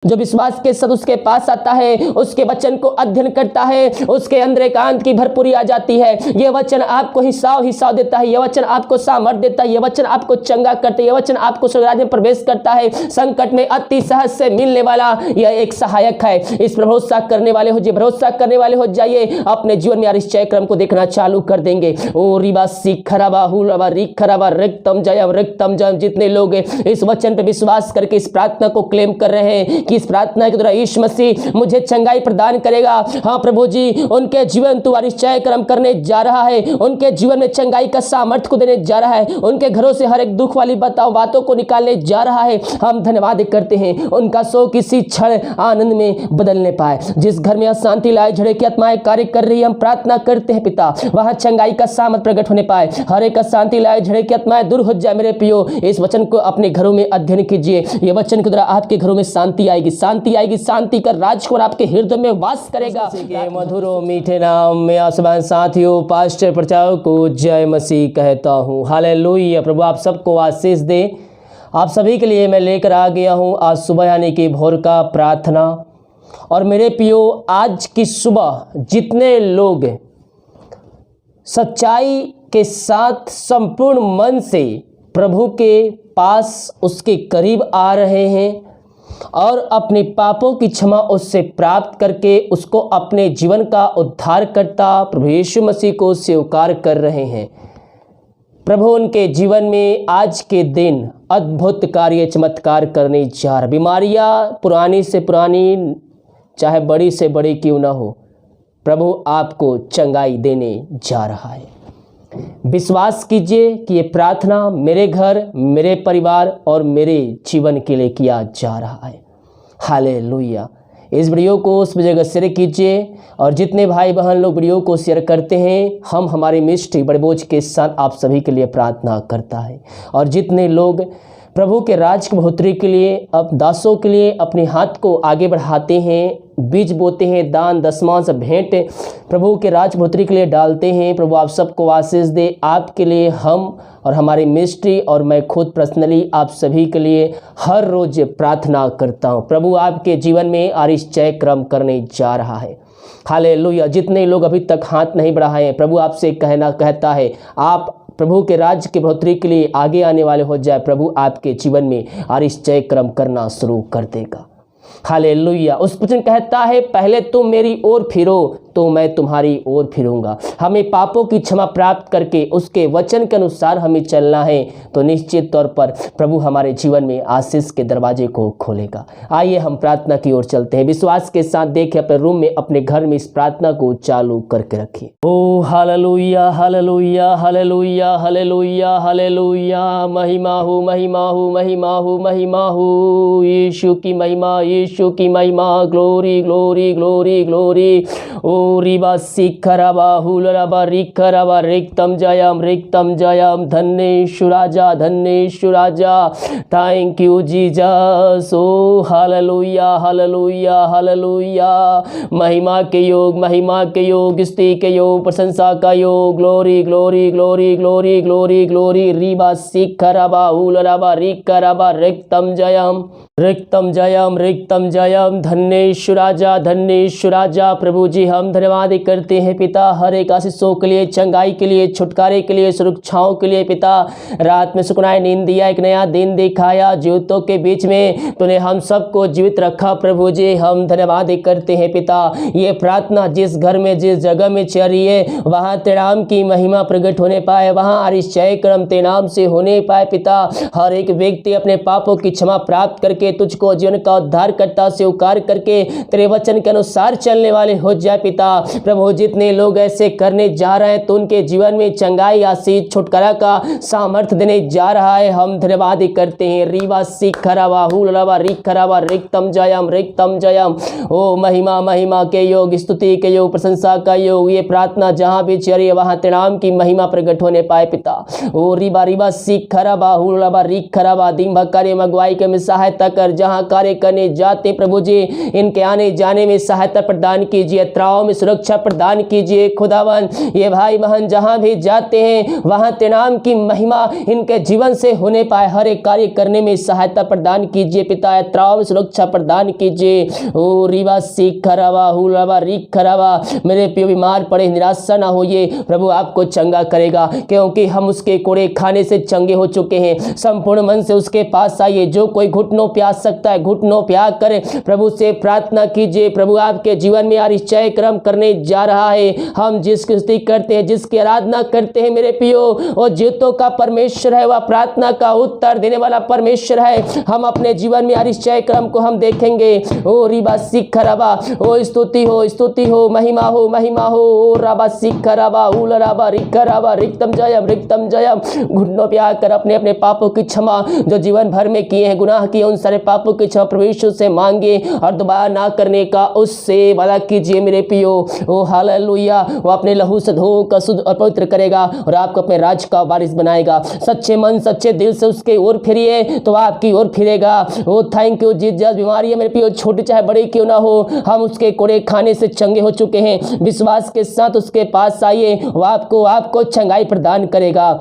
जो विश्वास के साथ उसके पास आता है, उसके वचन को अध्ययन करता है, उसके अंदर एकांत की भरपूरी आ जाती है। यह वचन आपको हिसाब देता है, यह वचन आपको सामर्थ्य देता है, यह वचन आपको चंगा करता है, यह वचन आपको स्वर्ग में प्रवेश करता है। संकट में अति सहज से मिलने वाला यह एक सहायक है। इस भरोसा करने वाले हो, भरोसा करने वाले हो जाइए, अपने जीवन में आरिश्चय क्रम को देखना चालू कर देंगे। ओ रिबा सिखराबा हुलबा रिखराबा रिक्तम जयम। जितने लोग इस वचन पर विश्वास करके इस प्रार्थना को क्लेम कर रहे हैं कि इस प्रार्थना के द्वारा यीशु मसीह मुझे चंगाई प्रदान करेगा, हाँ प्रभु जी, उनके जीवन तू आरिश्चय कर्म करने जा रहा है, उनके जीवन में चंगाई का सामर्थ्य को देने जा रहा है, उनके घरों से हर एक दुख वाली बातों को निकालने जा रहा है। हम धन्यवाद करते हैं उनका शोक किसी क्षण आनंद में बदलने पाए। जिस घर में अशांति लाए झगड़े की आत्माएं कार्य कर रही है, हम प्रार्थना करते हैं पिता वहां चंगाई का सामर्थ्य प्रकट होने पाए, हर एक अशांति लाए झगड़े की आत्माएं दूर हो जाए। मेरे प्रियो, इस वचन को अपने घरों में अध्ययन कीजिए, ये वचन के द्वारा आपके घरों में शांति आएगी, शांति का राजकुमार आपके हृदय में वास करेगा। मधुरो मीठे नाम में आसमान साथियों, पास्टर प्रचारक को जय मसीह कहता हूँ। हालेलुया। प्रभु आप सबको आशीष दे। आप सभी के लिए मैं लेकर आ गया हूँ आज सुबह यानी कि भोर का प्रार्थना। और मेरे प्रियो, आज की सुबह जितने लोग सच्चाई के साथ संपूर्ण मन से प्रभु के पास उसके करीब आ रहे हैं और अपने पापों की क्षमा उससे प्राप्त करके उसको अपने जीवन का उद्धारकर्ता प्रभु यीशु मसीह को स्वीकार कर रहे हैं, प्रभु उनके जीवन में आज के दिन अद्भुत कार्य चमत्कार करने जा रहा। बीमारियां पुरानी से पुरानी चाहे बड़ी से बड़ी क्यों ना हो, प्रभु आपको चंगाई देने जा रहा है। विश्वास कीजिए कि ये प्रार्थना मेरे घर, मेरे परिवार और मेरे जीवन के लिए किया जा रहा है। हालेलुया। इस वीडियो को उस जगह शेयर कीजिए और जितने भाई बहन लोग वीडियो को शेयर करते हैं, हम हमारी मिनिस्ट्री बड़े बोझ के साथ आप सभी के लिए प्रार्थना करता है। और जितने लोग प्रभु के राज की बढ़ोतरी के लिए अब दासों के लिए अपने हाथ को आगे बढ़ाते हैं, बीज बोते हैं, दान दशमांश भेंट प्रभु के राज बढ़ोतरी के लिए डालते हैं, प्रभु आप सबको आशीष दे। आपके लिए हम और हमारी मिनिस्ट्री और मैं खुद पर्सनली आप सभी के लिए हर रोज प्रार्थना करता हूँ। प्रभु आपके जीवन में आरिश्चय क्रम करने जा रहा है। हालेलुया। जितने लोग अभी तक हाथ नहीं बढ़ाए हैं, प्रभु आपसे कहता है आप प्रभु के राज्य की बढ़ोतरी के लिए आगे आने वाले हो जाए। प्रभु आपके जीवन में आरिश्चय क्रम करना शुरू कर देगा। हालेलुया। उस वचन कहता है पहले तुम मेरी ओर फिरो तो मैं तुम्हारी ओर फिरूंगा। हमें पापों की क्षमा प्राप्त करके उसके वचन के अनुसार हमें चलना है, तो निश्चित तौर पर प्रभु हमारे जीवन में आशीष के दरवाजे को खोलेगा। आइए हम प्रार्थना की ओर चलते हैं। विश्वास के साथ देखिए अपने रूम में, अपने घर में इस प्रार्थना को चालू करके रखिए। ओ hallelujah, hallelujah, hallelujah, hallelujah, hallelujah. महिमा हो, महिमा हो, महिमा हो, महिमा हो। यीशु की महिमा, यीशु की महिमा। Glory, glory, glory, glory. ओ रिबा सिखराबा हुलराबा रिखराबा रिक्तम जयम। धन्येशु राजा, धन्येशु राजा। Thank you Jesus. ओ हालेलुया, हालेलुया, हालेलुया। महिमा के योग, महिमा के योग, स्तुति के योग, प्रशंसा का योग। Glory, glory, glory, glory, glory, glory. रिबा सिखराबा हुलराबा रिखराबा रिक्तम जयम, रिक्तम जयम, रिक्तम जयम। धन्येशु राजा, धन्येशु राजा। प्रभु जी हम धन्यवाद करते हैं पिता हर एक आशीषों के लिए, चंगाई के लिए, छुटकारे के लिए, सुरक्षाओं के लिए। पिता रात में सुकनाई नींद दिया, एक नया दिन दिखाया, जीवितों के बीच में तूने हम सबको जीवित रखा। प्रभु जी हम धन्यवाद करते हैं पिता। ये प्रार्थना जिस घर में, जिस जगह में चल रही है, वहाँ तेरे नाम की महिमा प्रकट होने पाए, वहाँ आरिश्चय क्रम तेरे नाम से होने पाए। पिता हर एक व्यक्ति अपने पापों की क्षमा प्राप्त करके तुझको जीवन का उद्धार करता स्वीकार करके तेरे वचन के अनुसार चलने वाले हो जाए। पिता प्रभु जितने लोग ऐसे करने जा रहे हैं तो उनके जीवन में चंगाई, आशीष, छुटकारा का सामर्थ्य देने जा रहा है। हम धन्यवाद करते हैं। रीवा सिखरावा हुलरावा रिखरावा रिक्तम जयम, रिक्तम जयम। ओ महिमा, महिमा के योग, स्तुति के योग, प्रशंसा का योग। ये प्रार्थना जहां भी चल रही है वहां तेरे नाम की महिमा प्रकट होने पाए पिता। ओ रिबा रिबा सिखरावा हुलरावा रिखरावा। दिन भर कार्य में अगुवाई के में सहायता कर, जहां कार्य करने जाते प्रभु जी इनके आने जाने में सहायता प्रदान कीजिए, यात्राओं में सुरक्षा प्रदान कीजिए खुदावन। ये भाई बहन जहाँ भी जाते हैं वहाँ तेरे नाम की महिमा इनके जीवन से होने पाए, हर एक कार्य करने में सहायता प्रदान कीजिए पिता। यात्राओं में सुरक्षा प्रदान कीजिए। ओ रिवा सीख खराबा हुलावा रीख खराबा, मेरे प्रिय बीमार पड़े निराशा ना होइए, प्रभु आपको चंगा करेगा क्योंकि हम उसके कोड़े खाने से चंगे हो चुके हैं। संपूर्ण मन से उसके पास आइए। जो कोई घुटनों पे आ सकता है घुटनों पे आकर प्रभु से प्रार्थना कीजिए। प्रभु आपके जीवन में आश्चर्य कर्म करने जा रहा है। हम जिसकी स्तुति करते हैं, जिसकी आराधना करते हैं मेरे प्रियो, वो जीतों का परमेश्वर है, वह प्रार्थना का उत्तर देने वाला परमेश्वर है। हम अपने जीवन में आश्चर्य कर्म को हम देखेंगे। ओ रिबा सीख खराबा, ओ स्तुति हो, महिमा हो, महिमा हो। ओ राबा सीख खराबा उलराबा रिकराबा रिक्तम जयम रिक्तम जयम। घुटनों पे आकर अपने अपने पापों की क्षमा जो जीवन भर में किए हैं, गुनाह किए, उन सारे पापों की क्षमा प्रभु यीशु से मांगे और दोबारा ना करने का उससे वादा कीजिए मेरे प्रियो। ओ हालेलुया, वो अपने लहू से धोकर शुद्ध और पवित्र करेगा और आपको अपने राज का वारिस बनाएगा। सच्चे मन सच्चे दिल से उसके ओर फिरिए तो आपकी ओर फिरेगा। ओ थैंक यू जीसस। बीमारी है मेरे प्रियो, छोटी चाहे बड़ी क्यों ना हो, हम उसके कोड़े खाने से चंगे हो चुके हैं। विश्वास के साथ उसके पास आइए, वो आपको चंगाई प्रदान करेगा।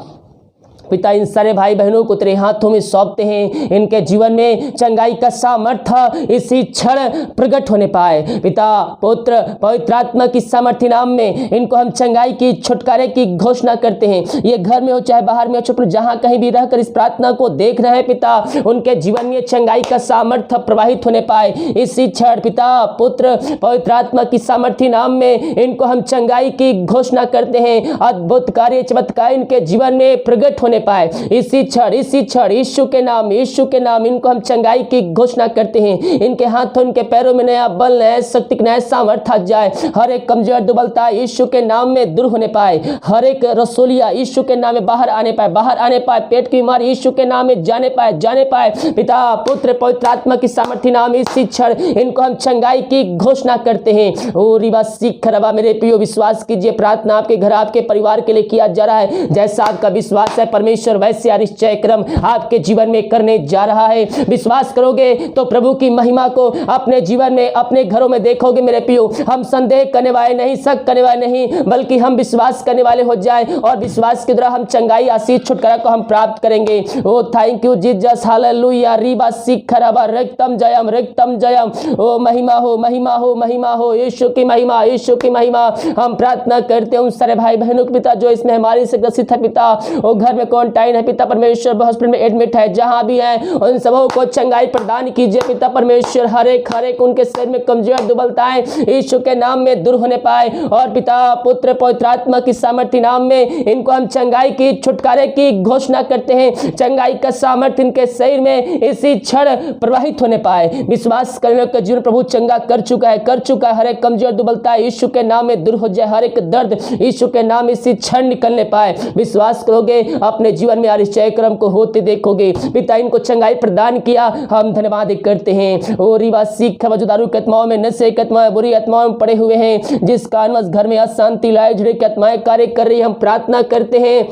पिता इन सारे भाई बहनों को तेरे हाथों में सौंपते हैं। इनके जीवन में चंगाई का सामर्थ्य इसी क्षण प्रकट होने पाए। पिता पुत्र पवित्र आत्मा की सामर्थ्य नाम में इनको हम चंगाई की छुटकारे की घोषणा करते हैं। ये घर में हो चाहे बाहर में हो, जहां कहीं भी रहकर इस प्रार्थना को देख रहे हैं पिता, उनके जीवन में चंगाई का सामर्थ्य प्रवाहित होने पाए। इसी क्षण पिता पुत्र पवित्र आत्मा की सामर्थ्य नाम में इनको हम चंगाई की घोषणा करते हैं। अद्भुत कार्य चमत्कार इनके जीवन में प्रकट होने पाए। इसी क्षण यीशु के नाम इनको हम चंगाई की घोषणा करते हैं। इनके हाथों इनके पैरों में नया बल, नया शक्ति, नया सामर्थ्य आ जाए। हर एक कमजोर दुबलता यीशु के नाम में दूर होने पाए। हर एक रसोलिया यीशु के नाम में बाहर आने पाए। पेट की बीमारी यीशु के नाम में जाने पाए। पिता पुत्र पवित्र आत्मा की सामर्थ्य नाम इसी क्षण इनको हम चंगाई की घोषणा करते हैं। ओ रिबा सीख खराबा, मेरे प्रियो विश्वास कीजिए, प्रार्थना आपके घर आपके परिवार के लिए किया जा रहा है। जैसा आपका विश्वास है परमेश्वर वैसे आश्चर्य कर्म आपके जीवन में करने जा रहा है। विश्वास करोगे तो प्रभु की महिमा को अपने जीवन में अपने घरों में देखोगे मेरे प्रियो। हम संदेह करने वाले नहीं, शक करने वाले नहीं, बल्कि हम विश्वास करने वाले हो जाए और विश्वास के द्वारा हम चंगाई आशीष छुटकारा को हम प्राप्त करेंगे। ओ थैंक यू जीसस, हालेलुया। रिबा सीख खराबा रक्तम जयम। ओ महिमा हो, महिमा हो, महिमा हो। यीशु की महिमा, यीशु की महिमा। हम प्रार्थना करते हैं उन सारे भाई बहनों के पिता जो इसमें हमारी से ग्रसित है पिता। वो घर में क्वारंटाइन है पिता परमेश्वर, हॉस्पिटल में एडमिट है, जहां भी है उन सबों को चंगाई प्रदान कीजिए पिता परमेश्वर। हर एक उनके शरीर में कमजोर दुबलताएं यीशु के नाम में दूर होने पाए और पिता पुत्र पवित्र आत्मा की सामर्थ्य नाम में इनको हम चंगाई की छुटकारे की घोषणा करते हैं। चंगाई का सामर्थ्य इनके शरीर में इसी क्षण प्रवाहित होने पाए। विश्वास करने का जीवन प्रभु चंगा कर चुका है। हर एक कमजोर दुबलता यीशु के नाम में दूर हो जाए। हर एक दर्द यीशु के नाम इसी क्षण निकलने पाए। विश्वास करोगे अपने जीवन में आश्चर्य कर्म को होते देखोगे। पिता इनको चंगाई प्रदान किया, हम धन्यवाद करते हैं। ओ रिवा सीख जो दारू की आत्माओं में, नशे की आत्माएं, बुरी आत्माओं में पड़े हुए हैं, जिस कारणवश घर में अशांति लड़ाई झगड़े की आत्माएं कार्य कर रही है, हम प्रार्थना करते हैं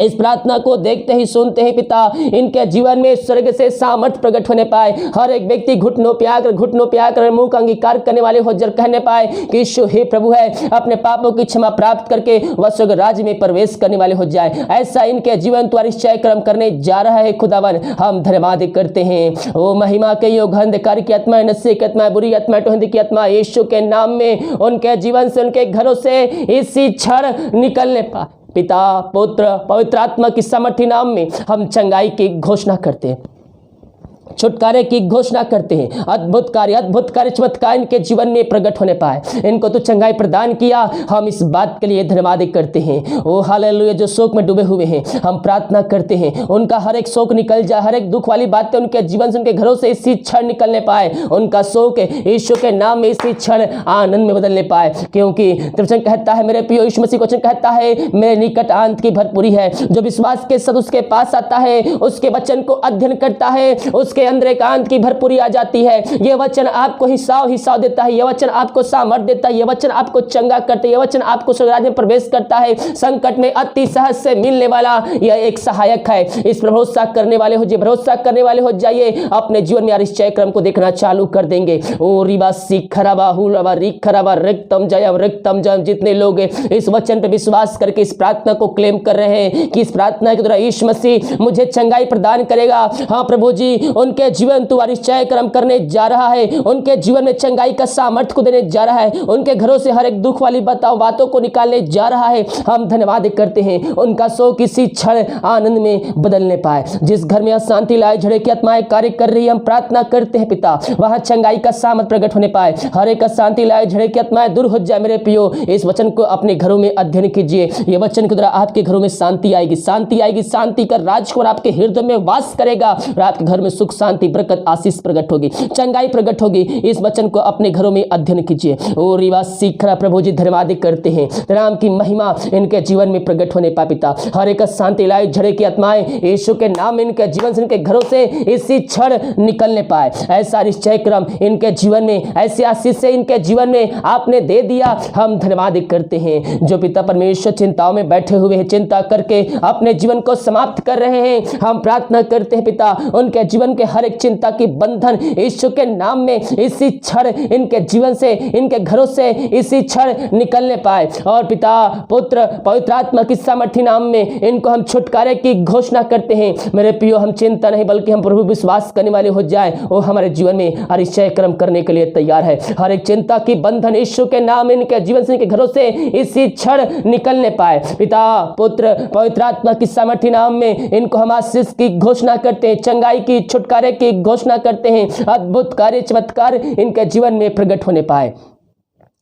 इस प्रार्थना को देखते ही सुनते हैं पिता इनके जीवन में स्वर्ग से सामर्थ्य प्रकट होने पाए। हर एक व्यक्ति घुटनों पे आकर मुंह का अंगीकार करने वाले हो जर कहने पाए कि यीशु हे प्रभु है, अपने पापों की क्षमा प्राप्त करके वह स्वर्ग राज्य में प्रवेश करने वाले हो जाए। ऐसा इनके जीवन द्वारा निश्चय कर्म करने जा रहा है खुदावन, हम धन्यवाद करते हैं। ओ महिमा के योग अंधकार की आत्मा, नशे की आत्मा, बुरी आत्मा, टोहंदी की आत्मा यीशु के नाम में उनके जीवन से, उनके घरों से इसी क्षण निकलने पाए। पिता पुत्र पवित्र आत्मा की सामर्थ्य नाम में हम चंगाई की घोषणा करते हैं, छुटकारे की घोषणा करते हैं। अद्भुत कार्य चमत्कार इनके जीवन में प्रकट होने पाए। इनको तो चंगाई प्रदान किया, हम इस बात के लिए धन्यवाद करते हैं। ओ हालेलुया, जो शोक में डूबे हुए हैं हम प्रार्थना करते हैं उनका हर एक शोक निकल जाए। हर एक दुख वाली बातें उनके जीवन से, उनके घरों से इसी क्षण निकलने पाए। उनका शोक यीशु के नाम में इसी क्षण आनंद में बदलने पाए, क्योंकि वचन कहता है मेरे प्रिय यीशु मसीह वचन कहता है मेरे निकट आनंद की भरपूरी है। जो विश्वास के साथ उसके पास आता है, उसके वचन को अध्ययन करता है, उसके आपके अंदर एकांत की भरपूरी आ जाती है। ये वचन आपको हिसाब देता है, ये वचन आपको सामर्थ देता है, ये वचन आपको चंगा करता है, ये वचन आपको स्वर्ग में प्रवेश करता है। संकट में अति सहज से मिलने वाला यह एक सहायक है। इस भरोसा करने वाले हो, भरोसा करने वाले हो जाइए, अपने जीवन में आश्चर्य क्रम को देखना चालू कर देंगे। ओ रिबा सिखराबा हुलबा रिखराबा रिक्तम जयम। जितने लोग इस वचन पर विश्वास करके इस प्रार्थना को क्लेम कर रहे हैं कि इस प्रार्थना के द्वारा यीशु मसीह मुझे चंगाई प्रदान करेगा, हाँ प्रभु जी, उनके जीवन तू आश्चर्य क्रम करने जा रहा है, उनके जीवन में चंगाई का सामर्थ्य को देने जा रहा है, उनके घरों से हर एक दुख वाली बातों को निकालने जा रहा है। हम धन्यवाद करते हैं उनका शोक किसी क्षण आनंद में बदलने पाए। जिस घर में अशांति लाए झड़े की आत्माएं कार्य कर रही है, हम प्रार्थना करते हैं पिता वहां चंगाई का सामर्थ प्रकट होने पाए, हर एक अशांति लाए झड़े की आत्माएं दूर हो जाए। मेरे प्रियो, इस वचन को अपने घरों में अध्ययन कीजिए। ये वचन के द्वारा आपके घरों में शांति आएगी, शांति का राजकुमार आपके हृदय में वास करेगा और आपके घर में सुख शांति बरकत आशीष प्रकट होगी, चंगाई प्रकट होगी। इस वचन को अपने घरों में अध्ययन कीजिए। ओ रिवा सीखरा प्रभु जी धन्यवाद करते हैं, नाम की महिमा इनके जीवन में प्रकट होने पाए पिता। हर एक शांति लाए झड़े की आत्माएं यीशु के नाम में इनके जीवन से इनके घरों से इसी क्षण निकलने पाए। ऐसा निश्चय क्रम इनके जीवन में, ऐसी आशीष से इनके जीवन में आपने दे दिया। हम धन्यवाद करते हैं। जो पिता परमेश्वर चिंताओं में बैठे हुए हैं, चिंता करके अपने जीवन को समाप्त कर रहे हैं, हम प्रार्थना करते हैं पिता उनके जीवन के हर एक चिंता की बंधन यीशु के नाम में इसी क्षण इनके जीवन से, इनके घरों से इसी क्षण निकलने पाए। और पिता पुत्र पवित्र आत्मा की सामर्थ्य नाम में इनको हम छुटकारे की घोषणा करते हैं। मेरे प्रियो, हम चिंता नहीं बल्कि हम प्रभु विश्वास करने वाले हो जाए, वो हमारे जीवन में अतिशय कर्म करने के लिए तैयार है। हर एक चिंता की बंधन यीशु के नाम में इनके जीवन से, इनके घरों से इसी क्षण निकलने पाए। पिता पुत्र पवित्र आत्मा की सामर्थ्य नाम में इनको हम आशीष की घोषणा करते हैं, चंगाई की छुटकारे की घोषणा करते हैं। अद्भुत कार्य चमत्कार इनके जीवन में प्रकट होने पाए।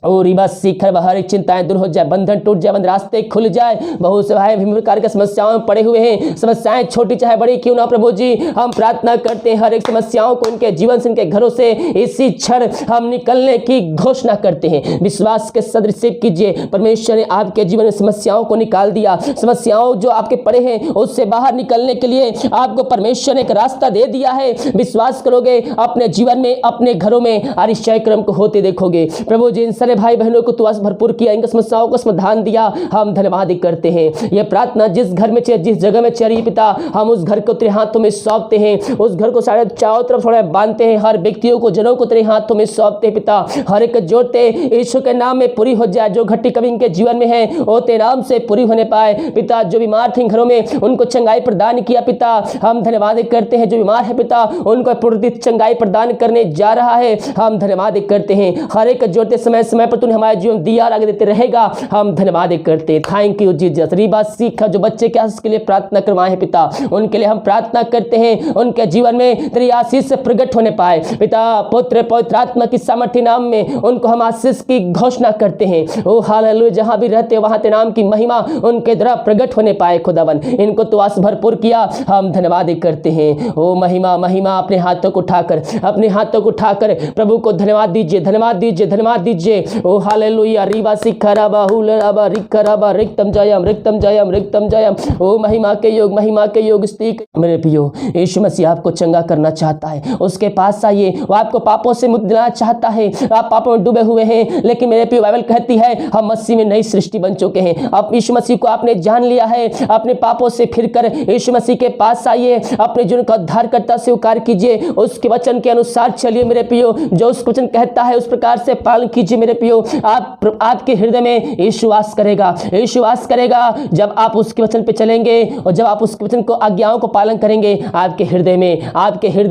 और बस शिखर हर एक चिंताएं दूर हो जाए, बंधन टूट जाए, बंद रास्ते खुल जाए। बहुत से भाई विभिन्न प्रकार की समस्याओं में पड़े हुए हैं, समस्याएं छोटी चाहे बड़ी क्यों ना प्रभु जी, हम प्रार्थना करते हैं हर एक समस्याओं को इनके जीवन से, इनके घरों से इसी क्षण हम निकलने की घोषणा करते हैं। विश्वास के साथ रिसीव कीजिए। परमेश्वर ने आपके जीवन में समस्याओं को निकाल दिया, समस्याओं जो आपके पड़े हैं उससे बाहर निकलने के लिए आपको परमेश्वर ने एक रास्ता दे दिया है। विश्वास करोगे अपने जीवन में, अपने घरों में आश्चर्य क्रम को होते देखोगे। प्रभु जी इन भाई बहनों को तू भरपूर किया, इनकी समस्याओं को समाधान दिया। हम धन्यवाद करते हैं। यह प्रार्थना जिस घर में चाहिए, जिस जगह में चाहिए पिता, हम उस घर को तेरे हाथों में सौंपते हैं। उस घर को सारे चारों तरफ थोड़ा बांधते हैं, हर व्यक्तियों को, जनों को तेरे हाथों में सौंपते हैं पिता। हर एक जोड़ते यीशु के नाम में पूरी हो जाए। जो घटी कभी इनके जीवन में है वो तेरे नाम से पूरी होने पाए पिता। जो बीमार थे घरों में उनको चंगाई प्रदान किया पिता। हम धन्यवाद करते हैं। जो बीमार है पिता उनको पूरी चंगाई प्रदान करने जा रहा है। हम धन्यवाद करते हैं। हर एक जोड़ते समय समय पर तूने हमारे जीवन दिया और आगे देते रहेगा। हम धन्यवाद करते हैं। Thank you Jesus. रीबा सीखा जो बच्चे के आशीष के लिए प्रार्थना करवाए हैं पिता, उनके लिए हम प्रार्थना करते हैं, उनके जीवन में तेरी आशीष से प्रकट होने पाए पिता। पुत्र पवित्र आत्मा की सामर्थ्य नाम में उनको हम आशीष की घोषणा करते हैं। ओ हालेलुया, जहां भी रहते वहां तेरे नाम की महिमा उनके द्वारा प्रकट होने पाए खुदावन। इनको तो आस भरपूर किया। हम धन्यवाद करते हैं। ओ महिमा महिमा अपने हाथों को उठाकर, अपने हाथों को उठाकर प्रभु को धन्यवाद दीजिए, धन्यवाद दीजिए, धन्यवाद दीजिए। ओ हालेलुया। रीबा सिखराबा हुलराबा रिखराबा रिक्तम जयम रिक्तम जयम रिक्तम जयम। ओ महिमा के योग, महिमा के योग स्थिक। मेरे प्रियो, यीशु मसीह आपको चंगा करना चाहता है। उसके पास आइए, वो आपको पापों से मुक्त दिलाना चाहता है। आप पापों में डूबे हुए हैं, लेकिन मेरे प्रियो बाइबल कहती है हम मसीह में नई सृष्टि बन चुके हैं। अब यीशु मसीह को आपने जान लिया है। अपने पापों से फिरकर यीशु मसीह के पास आइए, अपने जीवन का उद्धारकर्ता स्वीकार कीजिए, उसके वचन के अनुसार चलिए मेरे प्रियो। जो उस वचन कहता है उस प्रकार से पालन कीजिए मेरे प्रियो। आपके हृदय में यीशु वास करेगा, यीशु वास करेगा। जब आप उसके वचन पे चलेंगे और जब आप उसके वचन को, आज्ञाओं को पालन करेंगे, आपके हृदय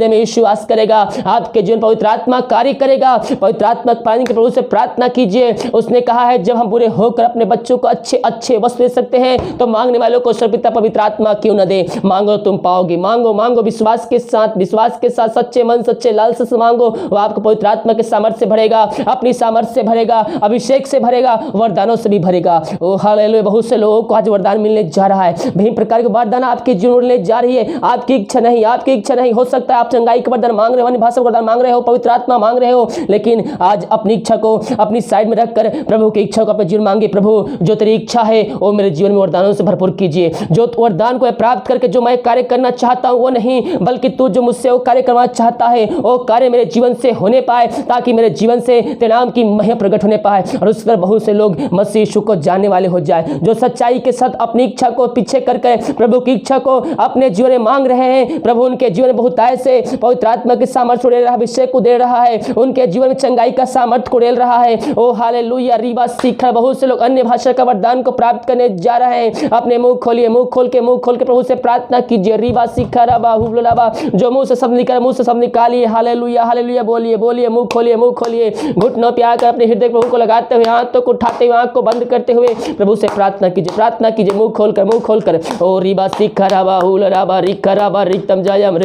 में यीशु वास करेगा। आपके जीवन पवित्र आत्मा कार्य करेगा। पवित्र आत्मा पानी के प्रभु से प्रार्थना कीजिए। उसने कहा है जब हम बुरे होकर अपने बच्चों को अच्छे अच्छे वस्त्र दे सकते हैं तो मांगने वालों को सर्वपिता पवित्र आत्मा क्यों न दे। मांगो तुम पाओगे, मांगो मांगो विश्वास के साथ सच्चे मन सच्चे लालसा से मांगो। वो आपको पवित्र आत्मा के सामर्थ्य से भरेगा, अपनी सामर्थ्य से भरेगा, अभिषेक से भरेगा, वरदानों से भी भरेगा। ओ हालेलुया। बहुत से लोगों को आज वरदान मिलने जा रहा है, विभिन्न प्रकार के वरदान आपके जीवन में मिलने जा रही है। आपकी इच्छा नहीं हो सकता है आप चंगाई का वरदान मांग रहे हो, अन्य भाषा का वरदान मांग रहे हो, पवित्र आत्मा मांग रहे हो, लेकिन आज अपनी इच्छा को अपनी साइड में रखकर प्रभु की इच्छा को अपने जीवन मांगे। प्रभु जो तेरी इच्छा है वो मेरे जीवन में वरदानों से भरपूर कीजिए। जो वरदान को प्राप्त करके जो मैं कार्य करना चाहता हूं वो नहीं, बल्कि तू जो मुझसे वो कार्य करना चाहता है वो कार्य मेरे जीवन से होने पाए, ताकि मेरे जीवन से तेरे नाम की महिमा प्रकट होने पाए और उस पर बहुत से लोग मसीह यीशु को जानने वाले हो जाए। जो सच्चाई के साथ अपनी इच्छा को पीछे करके प्रभु की इच्छा को अपने जीवन में मांग रहे हैं, प्रभु उनके जीवन में बहुत से पवित्र आत्मा के सामर्थ्य दे रहा है, अभिषेक को दे रहा है, उनके जीवन में चंगाई का सामर्थ्य को दे रहा है। ओ हालेलुया। रीबा सीखा। बहुत से लोग अन्य भाषा का वरदान को प्राप्त करने जा रहे हैं। अपने मुंह खोलिए, मुंह खोल के प्रभु से प्रार्थना कीजिए। रीबा सीखा रबा हुबलबा। जो मुंह से शब्द निकले मुंह से शब्द निकालिए। हालेलुया हालेलुया बोलिए, मुंह खोलिए, घुटनों पे आकर अपने हृदय प्रभु को लगाते हुए, हाथों को उठाते हुए, आंख को बंद करते हुए प्रभु से प्रार्थना कीजिए, मुंह खोलकर। ओ रीबा सीखा रबा हुलबा रिखा रबा रिक्तम जायम।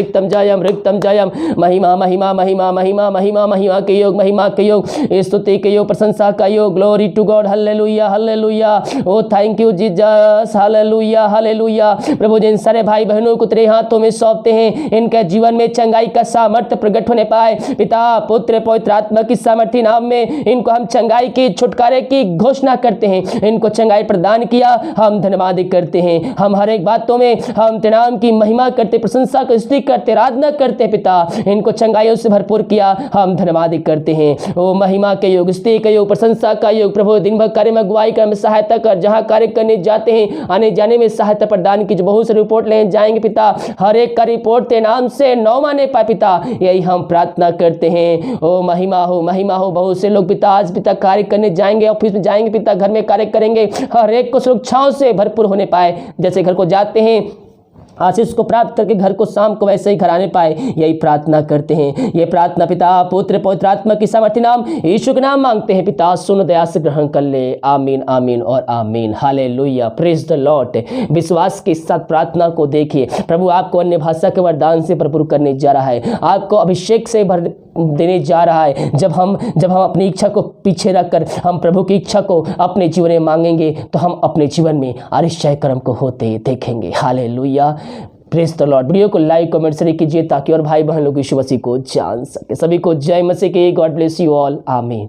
महिमा के योग, स्तुति के योग, प्रशंसा का योग। Glory to God. हालेलुया। ओ थैंक यू जीसस। हालेलुया। प्रभु जिन सारे भाई बहनों को तेरे हाथों में सौंपते हैं, इनके जीवन में चंगाई का सामर्थ्य प्रकट होने पाए। पिता पुत्र पवित्र आत्मा की सामर्थ्य नाम में इनको हम चंगाई की, छुटकारे की घोषणा करते हैं। इनको चंगाई प्रदान किया, हम धन्यवाद करते हैं। हम हर एक बातों में हम तेरे नाम की महिमा करते, प्रशंसा को स्तुति करते, आराधना करते। पिता इनको चंगाइयों से भरपूर किया, हम धन्यवाद करते हैं। ओ महिमा के योग, स्तुति के योग, प्रशंसा का योग। प्रभु दिन भर कार्य में अगुवाई कर, सहायता कर, जहां कार्य करने जाते हैं आने जाने में सहायता प्रदान की। जो बहुत से रिपोर्ट ले जाएंगे पिता, हर एक का रिपोर्ट तेरे नाम से नौ माने पाए पिता, यही हम प्रार्थना करते हैं। ओ महिमा हो। बहुत से लोग पिता आज पिता कार्य करने जाएंगे, ऑफिस में जाएंगे पिता, घर में कार्य करेंगे, हर एक को सुरक्षाओं से भरपूर होने पाए। जैसे घर को जाते हैं आशीष को प्राप्त करके घर को शाम को वैसे ही घर आने पाए, यही प्रार्थना करते हैं। ये प्रार्थना पिता पुत्र पवित्र आत्मा की सामर्थ्य नाम यीशु के नाम मांगते हैं। पिता सुन दया से ग्रहण कर ले। आमीन और आमीन। हालेलुया। Praise the Lord. विश्वास के साथ प्रार्थना को देखिए। प्रभु आपको अन्य भाषा के वरदान से भरपूर करने जा रहा है, आपको अभिषेक से भर देने जा रहा है। जब हम अपनी इच्छा को पीछे रखकर हम प्रभु की इच्छा को अपने जीवन में मांगेंगे तो हम अपने जीवन में आश्चर्य कर्म को होते देखेंगे। Hallelujah. Praise the Lord. Video को लाइक कमेंट शेयर कीजिए ताकि और भाई बहन लोग यीशु मसीह को जान सके। सभी को जय मसीह की। God bless you all. आमीन।